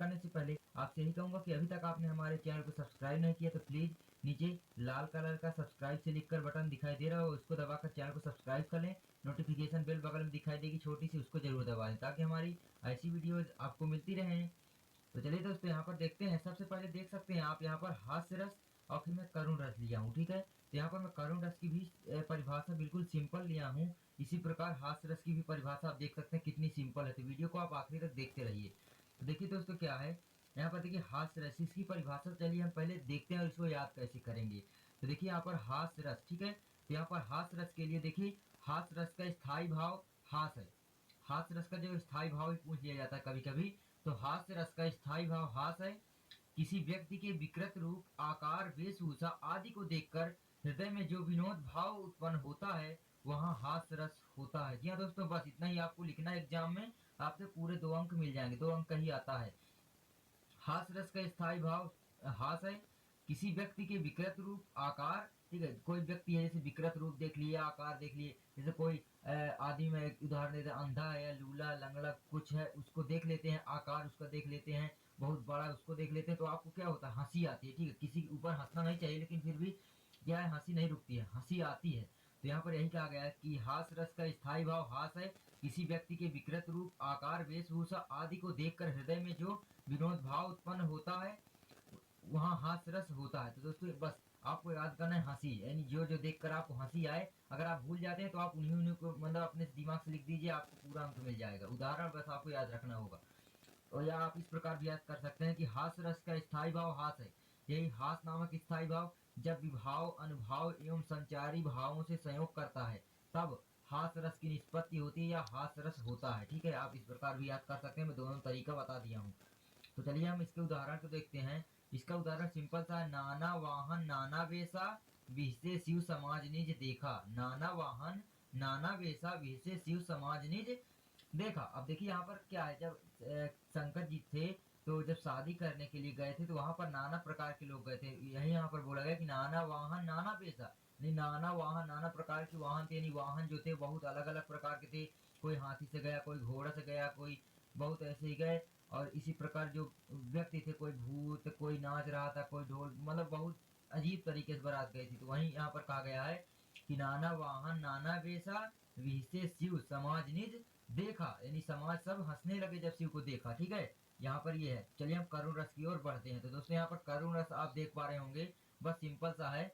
करने से पहले आपसे यही कहूंगा कि अभी तक आपने हमारे चैनल को सब्सक्राइब नहीं किया तो प्लीज नीचे लाल कलर का सब्सक्राइब से लिखकर बटन दिखाई दे रहा हो, उसको दबाकर चैनल को सब्सक्राइब कर लें। नोटिफिकेशन बेल बगल में दिखाई देगी छोटी सी, उसको जरूर दबा दें ताकि हमारी ऐसी वीडियोज आपको मिलती रहें। तो चलिए दोस्तों यहाँ पर देखते हैं। सबसे पहले देख सकते हैं आप यहाँ पर हास्य रस और फिर मैं करुण रस लिया हूँ, ठीक है। तो यहाँ पर मैं करुण रस की भी परिभाषा बिल्कुल सिंपल लिया हूँ। इसी प्रकार हास्य रस की भी परिभाषा आप देख सकते हैं कितनी सिंपल है। तो वीडियो को आप आखिरी तक देखते रहिए। तो देखिए दोस्तों क्या है यहाँ पर, देखिए हास्य रस, इसकी परिभाषा चलिए हम पहले देखते हैं और इसको याद कैसे करेंगे। तो देखिए यहाँ पर हास्य रस, ठीक है। तो यहाँ पर हास्य रस के लिए देखिए हास्य रस का स्थायी भाव हास है। हास्य रस का जो स्थायी भाव भी पूछ लिया जाता है कभी कभी। तो हास्य रस का स्थायी भाव हास है। किसी व्यक्ति के विकृत रूप, आकार, वेशभूषा आदि को देखकर हृदय में जो विनोद भाव उत्पन्न होता है वहाँ हास्य रस होता है। जी हाँ दोस्तों, बस इतना ही आपको लिखना है एग्जाम में, आपसे पूरे 2 अंक मिल जाएंगे, 2 अंक का ही आता है। हास रस का स्थायी भाव हास है। किसी व्यक्ति के विकृत रूप, आकार, ठीक है, कोई व्यक्ति है जैसे विकृत रूप देख लिए, आकार देख लिए, जैसे कोई आदमी में एक उदाहरण देते हैं, अंधा है या लूला लंगड़ा कुछ है, उसको देख लेते हैं, आकार उसका देख लेते हैं बहुत बड़ा, उसको देख लेते हैं तो आपको क्या होता है, हंसी आती है, ठीक है। किसी के ऊपर हंसना नहीं चाहिए लेकिन फिर भी क्या है, हंसी नहीं रुकती है, हंसी आती है। तो यहाँ पर यही कहा गया है कि हास रस का स्थायी भाव हास है। किसी व्यक्ति के विकृत रूप, आकार, वेशभूषा आदि को देखकर हृदय में जो विनोद भाव उत्पन्न होता है वहाँ हास्य रस होता है। तो दोस्तों बस आपको याद करना है हंसी, यानी जो जो देखकर आपको हंसी आए। अगर आप भूल जाते हैं तो आप उन्हीं उन्हीं को मतलब अपने दिमाग से लिख दीजिए, आपको पूरा अंक मिल जाएगा। उदाहरण बस आपको याद रखना होगा। और या आप इस प्रकार भी याद कर सकते हैं कि हास रस का स्थायी भाव हास है। यही हास नामक स्थायी भाव जब विभाव, अनुभाव एवं संचारी भावों से संयोग करता है तब हास रस की निष्पत्ति होती है या हास रस होता है, ठीक है। आप इस प्रकार भी याद कर सकते हैं, मैं दोनों तरीका बता दिया हूँ। तो चलिए हम इसके उदाहरण को देखते हैं। इसका उदाहरण सिंपल सा है, नाना वाहन नाना वेशा विषसे शिव समाज निज देखा। नाना वाहन नाना वेशा विषसे शिव समाज निज देखा। अब देखिए यहाँ पर क्या है, जब शंकर जी थे तो जब शादी करने के लिए गए थे तो वहां पर नाना प्रकार के लोग गए थे। यही यहाँ पर बोला गया कि नाना वाहन नाना पेशा, नहीं नाना वाहन नाना प्रकार के वाहन थे, यानी वाहन जो थे बहुत अलग अलग प्रकार के थे। कोई हाथी से गया, कोई घोड़ा से गया, कोई बहुत ऐसे ही गए। और इसी प्रकार जो व्यक्ति थे, कोई भूत, कोई नाच रहा था, कोई ढोल, मतलब बहुत अजीब तरीके से बारात गई थी। तो वहीं यहाँ पर कहा गया है कि नाना वाहन नाना वेशा विषसे शिव समाज निज देखा, यानी समाज सब हंसने लगे जब शिव को देखा, ठीक है। यहाँ पर ये है। चलिए हम करुण रस की ओर बढ़ते हैं। तो दोस्तों यहाँ पर करुण रस आप देख पा रहे होंगे, बस सिंपल सा है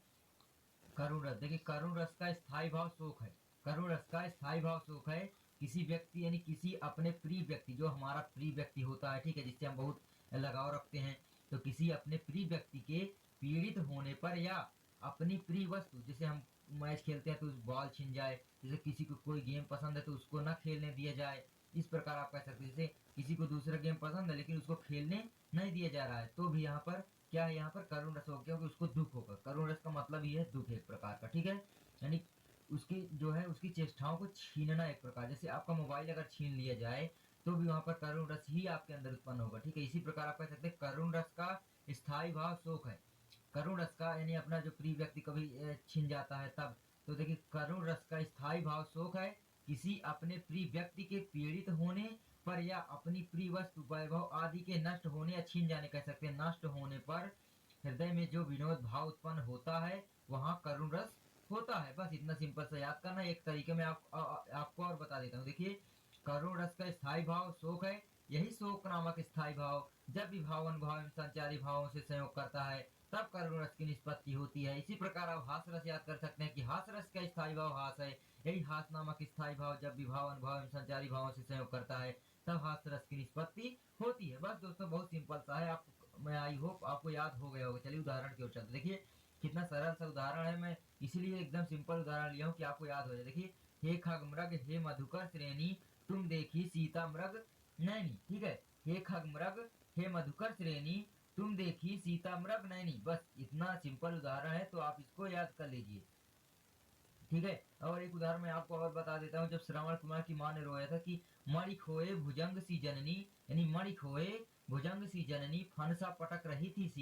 करुण रस। देखिए करुण रस का स्थायी भाव शोक है। करुण रस का स्थायी भाव शोक है। किसी व्यक्ति यानी किसी अपने प्रिय व्यक्ति, जो हमारा प्रिय व्यक्ति होता है, ठीक है, जिससे हम बहुत लगाव रखते हैं, तो किसी अपने प्रिय व्यक्ति के पीड़ित होने पर या अपनी प्रिय वस्तु, जैसे हम मैच खेलते हैं तो उस बॉल छिन जाए, जैसे किसी को कोई गेम पसंद है तो उसको ना खेलने दिया जाए, इस प्रकार आप कह सकते हैं। जैसे किसी को दूसरा गेम पसंद है लेकिन उसको खेलने नहीं दिया जा रहा है तो भी यहाँ पर क्या है, यहाँ पर करुण रस हो, क्योंकि उसको दुख होगा। करुण रस का मतलब ही है दुख एक प्रकार का, ठीक है। यानी उसकी जो है उसकी चेष्टाओं को छीनना एक प्रकार, जैसे आपका मोबाइल अगर छीन लिया जाए तो भी वहां पर करुण रस ही आपके अंदर उत्पन्न होगा, ठीक है। इसी प्रकार आप कह सकते हैं करुण रस का स्थायी भाव शोक है। करुण रस का यानी अपना जो प्रिय व्यक्ति कभी छिन जाता है तब। तो देखिए करुण रस का स्थायी भाव शोक है। किसी अपने प्रिय व्यक्ति के पीड़ित होने पर या अपनी प्रिय वस्तु, वैभव आदि के नष्ट होने या छीन जाने कह सकते हैं, नष्ट होने पर हृदय में जो विनोद भाव उत्पन्न होता है वहाँ करुण रस होता है। बस इतना सिंपल सा याद करना। एक तरीके में आपको और बता देता हूँ। देखिए करुण रस का स्थायी भाव शोक है। यही शोक नामक स्थायी भाव जब विभाव, अनुभाव एवं संचारी भावों से संयोग करता है तब करुण रस की निष्पत्ति होती है। इसी प्रकार आप हास रस याद कर सकते हैं कि हास रस का स्थायी भाव हास है। यही हास नामक स्थायी भाव जब विभाव, अनुभाव एवं संचारी भावों से संयोग करता है तब हास रस की निष्पत्ति होती है। बस दोस्तों बहुत सिंपल सा है, आप मैं आई होप आपको याद हो गया होगा। चलिए उदाहरण की ओर चलते। देखिए कितना सरल सा उदाहरण है, मैं इसीलिए एकदम सिंपल उदाहरण लिया हूँ कि आपको याद हो जाए। देखिए हे खगमृग हे मधुकर श्रेणी तुम देखी सीता मृग नैनी, ठीक है। हे खगमृग हे मधुकर श्रेणी तुम देखी सीता मृग नैनी, बस इतना सिंपल उदाहरण है तो आप इसको याद कर लीजिए, ठीक है। और एक उदाहरण मैं आपको और बता देता हूँ। जब श्रवण कुमार की माँ ने रोया था कि मणि खोए भुजंग सी जननी, यानी मणि खोए भुजंग सी जननी फनसा पटक रही थी सी